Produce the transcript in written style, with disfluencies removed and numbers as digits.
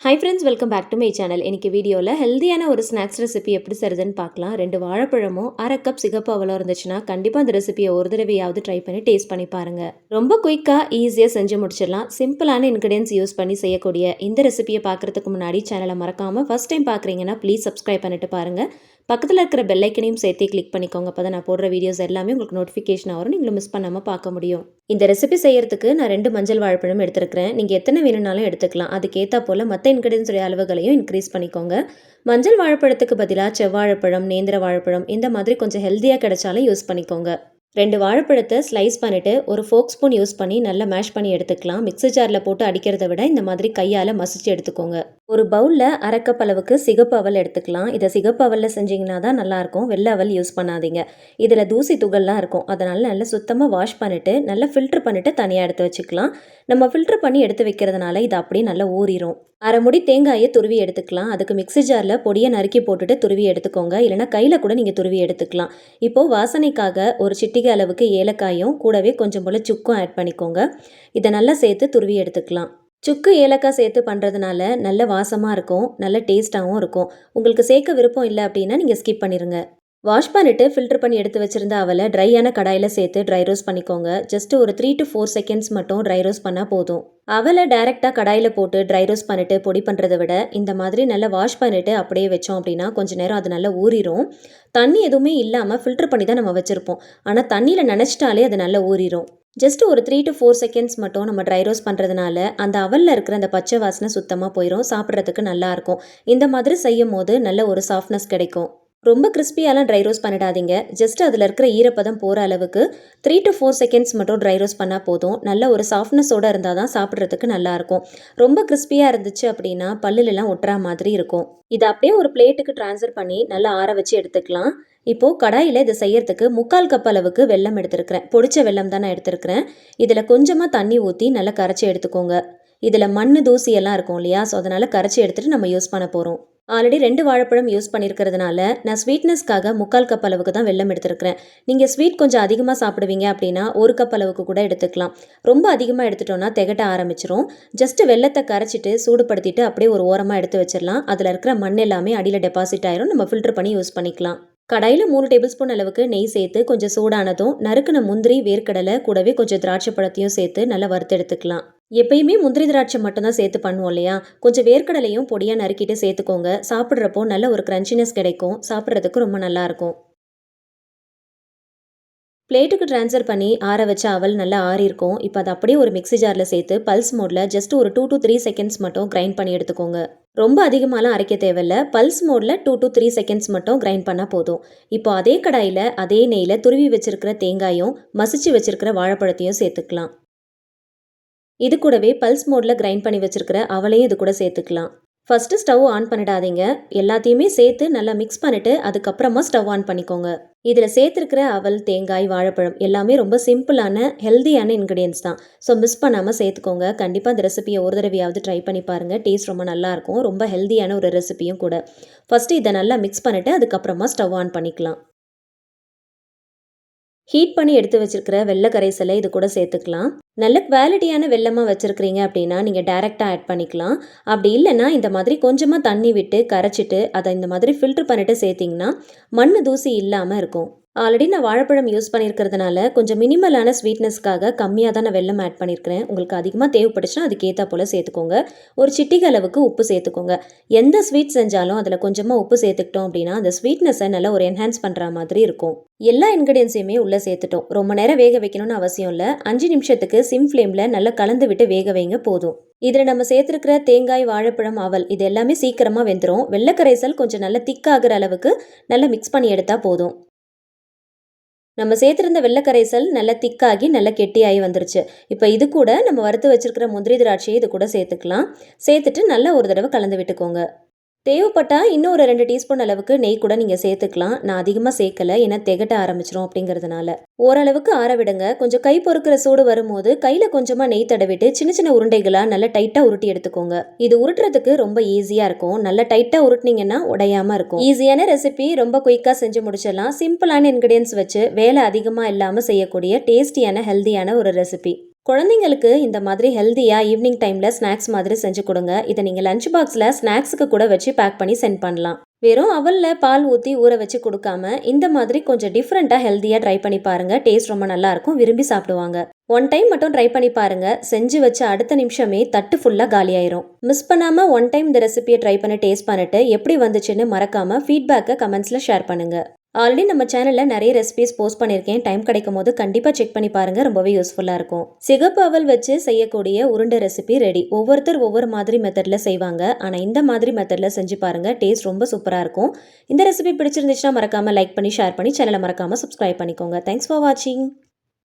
Hi friends, welcome back to my channel. இன்னைக்கு வீடியோவில் ஹெல்தியான ஒரு ஸ்நாக்ஸ் ரெசிபி எப்படி செய்றதுன்னு பார்க்கலாம். 2 வாழைப்பழமும் 1/2 கப் சிகப்பு அவலும் இருந்துச்சுன்னா கண்டிப்பாக அந்த ரெசிபியை ஒரு தடவையாவது ட்ரை பண்ணி டேஸ்ட் பண்ணி பாருங்கள். ரொம்ப குயிக்காக ஈஸியாக செஞ்சு முடிச்சிடலாம். சிம்பிளான இன்க்ரீடியன்ஸ் யூஸ் பண்ணி செய்யக்கூடிய இந்த ரெசிபியை பார்க்குறதுக்கு முன்னாடி சேனலை மறக்காமல் ஃபஸ்ட் டைம் பார்க்குறீங்கன்னா ப்ளீஸ் சப்ஸ்கிரைப் பண்ணிட்டு பாருங்கள். பக்கத்தில் இருக்கிற பெல் ஐக்கனையும் சேர்த்து கிளிக் பண்ணிக்கோங்க. அப்போ தான் நான் போடுற வீடியோஸ் எல்லாமே உங்களுக்கு நோட்டிஃபிகேஷன் வரும், நீங்களும் மிஸ் பண்ணாமல் பார்க்க முடியும். இந்த ரெசிபி செய்யறதுக்கு நான் 2 மஞ்சள் வாழைப்பழம் எடுத்துருக்கிறேன். நீங்கள் எத்தனை வேணும்னாலும் எடுத்துக்கலாம். அதுக்கேற்றா போல் மற்ற இன்க்ரீடியன்ஸுடைய அளவுகளையும் இன்க்ரீஸ் பண்ணிக்கோங்க. மஞ்சள் வாழைப்பழத்துக்கு பதிலாக செவ்வாழைப்பழம், நேந்திர வாழைப்பழம் இந்த மாதிரி கொஞ்சம் ஹெல்த்தியாக கிடைச்சாலும் யூஸ் பண்ணிக்கோங்க. 2 வாழைப்பழத்தை ஸ்லைஸ் பண்ணிவிட்டு ஒரு ஃபோக் ஸ்பூன் யூஸ் பண்ணி நல்லா மேஷ் பண்ணி எடுத்துக்கலாம். மிக்ஸி ஜாரில் போட்டு அடிக்கிறத விட இந்த மாதிரி கையால் மசிச்சு எடுத்துக்கோங்க. ஒரு பவுலில் 1/2 கப் அளவுக்கு சிகப்பு அவல் எடுத்துக்கலாம். இதை சிகப்பு அவலில் செஞ்சிங்கன்னா தான் நல்லாயிருக்கும். வெள்ளை அவல் யூஸ் பண்ணாதீங்க. இதில் தூசி துகள்லாம் இருக்கும். அதனால் நல்லா சுத்தமாக வாஷ் பண்ணிவிட்டு நல்லா ஃபில்ட்ரு பண்ணிவிட்டு தனியாக எடுத்து வச்சுக்கலாம். நம்ம ஃபில்ட்ரு பண்ணி எடுத்து வைக்கிறதுனால இது அப்படியே நல்லா ஊறிடும். 1/2 முடி தேங்காயை துருவி எடுத்துக்கலாம். அதுக்கு மிக்ஸி ஜாரில் பொடியை நறுக்கி போட்டுட்டு துருவி எடுத்துக்கோங்க. இல்லைனா கையில் கூட நீங்கள் துருவி எடுத்துக்கலாம். இப்போது வாசனைக்காக ஒரு சிட்டிகை அளவுக்கு ஏலக்காயும் கூடவே கொஞ்சம் போல் சுக்கும் ஆட் பண்ணிக்கோங்க. இதை நல்லா சேர்த்து துருவி எடுத்துக்கலாம். சுக்கு ஏலக்காய் சேர்த்து பண்ணுறதுனால நல்ல வாசமாக இருக்கும், நல்ல டேஸ்ட்டாகவும் இருக்கும். உங்களுக்கு சேர்க்க விருப்பம் இல்லை அப்படின்னா நீங்கள் ஸ்கிப் பண்ணிடுங்க. வாஷ் பண்ணிவிட்டு ஃபில்டர் பண்ணி எடுத்து வச்சுருந்த அவலை ட்ரையான கடாயில் சேர்த்து ட்ரை ரோஸ்ட் பண்ணிக்கோங்க. ஜஸ்ட் ஒரு 3 to 4 செகண்ட்ஸ் மட்டும் ட்ரை ரோஸ்ட் பண்ணால் போதும். அவலை டைரெக்டாக கடாயில் போட்டு ட்ரை ரோஸ்ட் பண்ணிவிட்டு பொடி பண்ணுறதை விட இந்த மாதிரி நல்லா வாஷ் பண்ணிவிட்டு அப்படியே வச்சோம் அப்படின்னா கொஞ்சம் நேரம் அது நல்லா ஊறிடும். தண்ணி எதுவுமே இல்லாமல் ஃபில்டர் பண்ணி தான் நம்ம வச்சுருப்போம். ஆனால் தண்ணியில் நினச்சிட்டாலே அது நல்லா ஊறிடும். ஜஸ்ட் ஒரு 3 to 4 செகண்ட்ஸ் மட்டும் நம்ம ட்ரை ரோஸ்ட் பண்ணுறதுனால அந்த அவலில் இருக்கிற அந்த பச்சை வாசனை சுத்தமாக போயிடும். சாப்பிட்றதுக்கு நல்லாயிருக்கும். இந்த மாதிரி செய்யும் போது நல்ல ஒரு சாஃப்ட்னஸ் கிடைக்கும். ரொம்ப கிறிஸ்பியாலாம் ட்ரை ரோஸ்ட் பண்ணிடாதீங்க. ஜஸ்ட் அதில் இருக்கிற ஈரப்பதம் போகிற அளவுக்கு 3 to 4 செகண்ட்ஸ் மட்டும் ட்ரை ரோஸ்ட் பண்ணால் போதும். நல்ல ஒரு சாஃப்ட்னஸோடு இருந்தால் தான் சாப்பிட்றதுக்கு நல்லாயிருக்கும். ரொம்ப கிறிஸ்பியாக இருந்துச்சு அப்படின்னா பல்லுலலாம் ஒட்டுற மாதிரி இருக்கும். இதை அப்படியே ஒரு பிளேட்டுக்கு ட்ரான்ஸ்ஃபர் பண்ணி நல்லா ஆற வச்சு எடுத்துக்கலாம். இப்போது கடாயில் இதை செய்யறதுக்கு 3/4 கப் அளவுக்கு வெல்லம் எடுத்துருக்கிறேன். பொடிச்ச வெல்லம் தான் நான் எடுத்துருக்கிறேன். இதில் கொஞ்சமாக தண்ணி ஊற்றி நல்லா கரைச்சி எடுத்துக்கோங்க. இதில் மண் தூசியெல்லாம் இருக்கும் இல்லையா, ஸோ அதனால் கரைச்சி எடுத்துகிட்டு நம்ம யூஸ் பண்ண போகிறோம். ஆல்ரெடி 2 வாழைப்பழம் யூஸ் பண்ணியிருக்கிறதுனால நான் ஸ்வீட்னஸ்க்காக 3/4 கப் அளவுக்கு தான் வெல்லம் எடுத்துருக்கிறேன். நீங்கள் ஸ்வீட் கொஞ்சம் அதிகமாக சாப்பிடுவீங்க அப்படின்னா 1 கப் அளவுக்கு கூட எடுத்துக்கலாம். ரொம்ப அதிகமாக எடுத்துட்டோன்னா திகட்ட ஆரம்பிச்சிரும். ஜஸ்ட்டு வெல்லத்தை கரைச்சிட்டு சூடுபடுத்திட்டு அப்படியே ஒரு ஓரமாக எடுத்து வச்சிடலாம். அதில் இருக்கிற மண் எல்லாமே அடியில் டெபாசிட் ஆயிரும். நம்ம ஃபில்டர் பண்ணி யூஸ் பண்ணிக்கலாம். கடாயில் 3 டேபிள் ஸ்பூன் அளவுக்கு நெய் சேர்த்து கொஞ்சம் சூடானதும் நறுக்குன முந்திரி, வேர்க்கடலை கூடவே கொஞ்சம் திராட்சை பழத்தையும் சேர்த்து நல்லா வறுத்து எடுத்துக்கலாம். எப்பயுமே முந்திரி திராட்சை மட்டும்தான் சேர்த்து பண்ணுவோம் இல்லையா, கொஞ்சம் வேர்க்கடலையும் பொடியாக நறுக்கிட்டு சேர்த்துக்கோங்க. சாப்பிட்றப்போ நல்ல ஒரு கிரன்ச்சினஸ் கிடைக்கும். சாப்பிட்றதுக்கு ரொம்ப நல்லாயிருக்கும். பிளேட்டுக்கு ட்ரான்ஸ்ஃபர் பண்ணி ஆற வச்ச அவல் நல்லா ஆறியிருக்கும். இப்போ அதை அப்படியே ஒரு மிக்ஸி ஜாரில் சேர்த்து பல்ஸ் மோடில் ஜஸ்ட் ஒரு 2 to 3 செகண்ட்ஸ் மட்டும் கிரைண்ட் பண்ணி எடுத்துக்கோங்க. ரொம்ப அதிகமாகலாம் அரைக்க தேவையில்ல. பல்ஸ் மோடில் 2 to 3 செகண்ட்ஸ் மட்டும் கிரைண்ட் பண்ணால் போதும். இப்போ அதே கடாயில் அதே நெய்யில் துருவி வச்சிருக்கிற தேங்காயும் மசிச்சு வச்சிருக்கிற வாழைப்பழத்தையும் சேர்த்துக்கலாம். இது கூடவே பல்ஸ் மோடில் கிரைண்ட் பண்ணி வச்சிருக்கிற அவளையும் இது கூட சேர்த்துக்கலாம். ஃபஸ்ட்டு ஸ்டவ் ஆன் பண்ணிடாதீங்க. எல்லாத்தையுமே சேர்த்து நல்லா மிக்ஸ் பண்ணிவிட்டு அதுக்கப்புறமா ஸ்டவ் ஆன் பண்ணிக்கோங்க. இதில் சேர்த்துருக்கிற அவல், தேங்காய், வாழைப்பழம் எல்லாமே ரொம்ப சிம்பிளான ஹெல்தியான இன்க்ரீடியன்ஸ் தான். ஸோ மிஸ் பண்ணாமல் சேர்த்துக்கோங்க. கண்டிப்பாக இந்த ரெசிபியை ஒரு தடவையாவது ட்ரை பண்ணி பாருங்கள். டேஸ்ட் ரொம்ப நல்லாயிருக்கும். ரொம்ப ஹெல்தியான ஒரு ரெசிபியும் கூட. ஃபஸ்ட்டு இதை நல்லா மிக்ஸ் பண்ணிவிட்டு அதுக்கப்புறமா ஸ்டவ் ஆன் பண்ணிக்கலாம். ஹீட் பண்ணி எடுத்து வச்சிருக்கிற வெள்ளை கரைசலை இது கூட சேர்த்துக்கலாம். நல்ல குவாலிட்டியான வெல்லமாக வச்சுருக்கிறீங்க அப்படின்னா நீங்கள் டைரெக்டாக ஆட் பண்ணிக்கலாம். அப்படி இல்லைன்னா இந்த மாதிரி கொஞ்சமாக தண்ணி விட்டு கரைச்சிட்டு அதை இந்த மாதிரி ஃபில்டர் பண்ணிவிட்டு சேர்த்திங்கன்னா மண் தூசி இல்லாமல் இருக்கும். ஆல்ரெடி நான் வாழைப்பழம் யூஸ் பண்ணியிருக்கிறதுனால கொஞ்சம் மினிமலான ஸ்வீட்னஸ்க்காக கம்மியாக தான் நான் வெல்லம் ஆட் பண்ணியிருக்கிறேன். உங்களுக்கு அதிகமாக தேவைப்பட்டுச்சுன்னா அதுக்கேற்றா போல் சேர்த்துக்கோங்க. ஒரு சிட்டிகை அளவுக்கு உப்பு சேர்த்துக்கோங்க. எந்த ஸ்வீட் செஞ்சாலும் அதில் கொஞ்சமாக உப்பு சேர்த்துக்கிட்டோம் அப்படின்னா அந்த ஸ்வீட்னஸை நல்லா ஒரு என்ஹான்ஸ் பண்ணுற மாதிரி இருக்கும். எல்லா இன்க்ரீடியன்ஸையுமே உள்ளே சேர்த்துட்டோம். ரொம்ப நேரம் வேக வைக்கணும்னு அவசியம் இல்லை. 5 நிமிஷத்துக்கு சிம் ஃப்ளேமில் நல்லா கலந்து விட்டு வேக வைங்க போதும். இதில் நம்ம சேர்த்துருக்கிற தேங்காய், வாழைப்பழம், அவல் இது எல்லாமே சீக்கிரமாக வெந்துடும். வெள்ளைக்கரைசல் கொஞ்சம் நல்லா திக்காகிற அளவுக்கு நல்லா மிக்ஸ் பண்ணி எடுத்தால் போதும். நம்ம சேர்த்துருந்த வெள்ளைக்கரைசல் நல்லா திக்காகி நல்லா கெட்டியாகி வந்துருச்சு. இப்போ இது கூட நம்ம வறுத்து வச்சிருக்கிற முந்திரி திராட்சையை இது கூட சேர்த்துக்கலாம். சேர்த்துட்டு நல்லா ஒரு தடவை கலந்து விட்டுக்கோங்க. தேவைப்பட்டால் இன்னும் ஒரு 2 டீஸ்பூன் அளவுக்கு நெய் கூட நீங்கள் சேர்த்துக்கலாம். நான் அதிகமாக சேர்க்கலை, ஏன்னா திகட்ட ஆரம்பிச்சிரும் அப்படிங்கிறதுனால. ஓரளவுக்கு ஆற விடுங்க. கொஞ்சம் கை பொறுக்கிற சூடு வரும்போது கையில் கொஞ்சமாக நெய் தடவிட்டு சின்ன சின்ன உருண்டைகளாக நல்லா டைட்டாக உருட்டி எடுத்துக்கோங்க. இது உருட்டுறதுக்கு ரொம்ப ஈஸியாக இருக்கும். நல்லா டைட்டாக உருட்டினீங்கன்னா உடையாமல் இருக்கும். ஈஸியான ரெசிபி, ரொம்ப குயிக்காக செஞ்சு முடிச்சிடலாம். சிம்பிளான இன்க்ரீடியன்ஸ் வச்சு வேலை அதிகமாக இல்லாமல் செய்யக்கூடிய டேஸ்டியான ஹெல்தியான ஒரு ரெசிபி. குழந்தைங்களுக்கு இந்த மாதிரி ஹெல்தியாக ஈவினிங் டைமில் ஸ்நாக்ஸ் மாதிரி செஞ்சு கொடுங்க. இதை நீங்கள் லஞ்ச் பாக்ஸில் ஸ்நாக்ஸுக்கு கூட வச்சு பேக் பண்ணி சென்ட் பண்ணலாம். வெறும் அவலில் பால் ஊற்றி ஊற வச்சு கொடுக்காம இந்த மாதிரி கொஞ்சம் டிஃப்ரெண்ட்டாக ஹெல்த்தியாக ட்ரை பண்ணி பாருங்கள். டேஸ்ட் ரொம்ப நல்லாயிருக்கும், விரும்பி சாப்பிடுவாங்க. ஒன் டைம் மட்டும் ட்ரை பண்ணி பாருங்கள். செஞ்சு வச்ச அடுத்த நிமிஷமே தட்டு ஃபுல்லாக காலியாயிரும். மிஸ் பண்ணாமல் ஒன் டைம் இந்த ரெசிபியை ட்ரை பண்ணி டேஸ்ட் பண்ணிட்டு எப்படி வந்துச்சுன்னு மறக்காமல் ஃபீட்பேக்கை கமெண்ட்ஸில் ஷேர் பண்ணுங்கள். ஆல்ரெடி நம்ம சேனலில் நிறைய ரெசிபிஸ் போஸ்ட் பண்ணியிருக்கேன். டைம் கிடைக்கும் போது கண்டிப்பாக செக் பண்ணி பாருங்கள், ரொம்பவே யூஸ்ஃபுல்லாக இருக்கும். சிகப்பு அவல் வச்சு செய்யக்கூடிய உருண்டை ரெசிபி ரெடி. ஒவ்வொருத்தர் ஒவ்வொரு மாதிரி மெத்தடில் செய்வாங்க. ஆனால் இந்த மாதிரி மெத்தடில் செஞ்சு பாருங்கள், டேஸ்ட் ரொம்ப சூப்பராக இருக்கும். இந்த ரெசிபி பிடிச்சிருந்துச்சுன்னா மறக்காமல் லைக் பண்ணி ஷேர் பண்ணி சேனலை மறக்காமல் சப்ஸ்கிரைப் பண்ணிக்கோங்க. தேங்க்ஸ் ஃபார் வாட்சிங்.